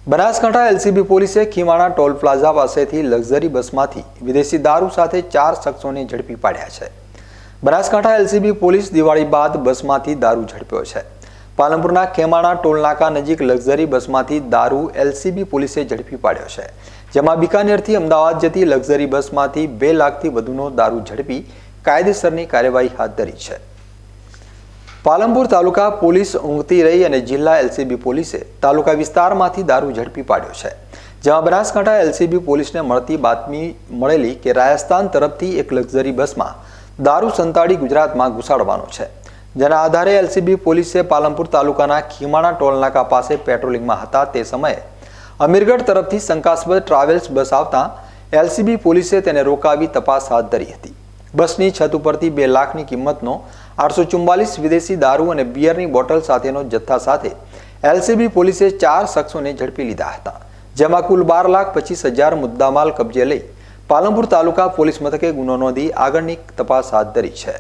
Banaskantha LCB પોલીસે Khimana toll plaza પાસેથી luxury બસમાંથી વિદેશી દારૂ સાથે 4 શખ્સોને ઝડપી પાડ્યા છે। બનાસકાંઠા એલસીબી પોલીસ દિવાળી બાદ બસમાંથી દારૂ ઝડપ્યો છે। પાલનપુરના ખીમાણા ટોલનાકા નજીક લક્ઝરી બસમાંથી દારૂ એલસીબી પોલીસે ઝડપી પાડ્યો છે, જેમાં બિકાનેરથી અમદાવાદ જતી લક્ઝરી બસમાંથી 2 લાખથી વધુનો દારૂ ઝડપી કાયદેસરની કાર્યવાહી હાથ ધરી છે। પાલનપુર તાલુકા પોલીસ ઊંઘતી રહી અને જિલ્લા એલસીબી પોલીસે તાલુકા વિસ્તારમાંથી દારૂ ઝડપી પાડ્યો છે, જેમાં બનાસકાંઠા એલસીબી પોલીસને મળતી બાતમી મળેલી કે રાજસ્થાન તરફથી એક લક્ઝરી બસમાં દારૂ સંતાડી ગુજરાતમાં ઘુસાડવાનો છે, જેના આધારે એલસીબી પોલીસે પાલનપુર તાલુકાના ખીમાણા ટોલનાકા પાસે પેટ્રોલિંગમાં હતા તે સમયે અમીરગઢ તરફથી શંકાસ્પદ ટ્રાવેલ્સ બસ આવતા એલસીબી પોલીસે તેને રોકાવી તપાસ હાથ ધરી હતી। બસની છત ઉપરથી 2 લાખની કિંમતનો 844 વિદેશી દારૂ અને બિયરની બોટલ સાથેનો જથ્થા સાથે એલસીબી પોલીસે 4 શખ્સોને ઝડપી લીધા હતા, જેમાં કુલ 12,25,000 મુદ્દામાલ કબજે લઈ પાલનપુર તાલુકા પોલીસ મથકે ગુનો નોંધી આગળની તપાસ હાથ ધરી છે।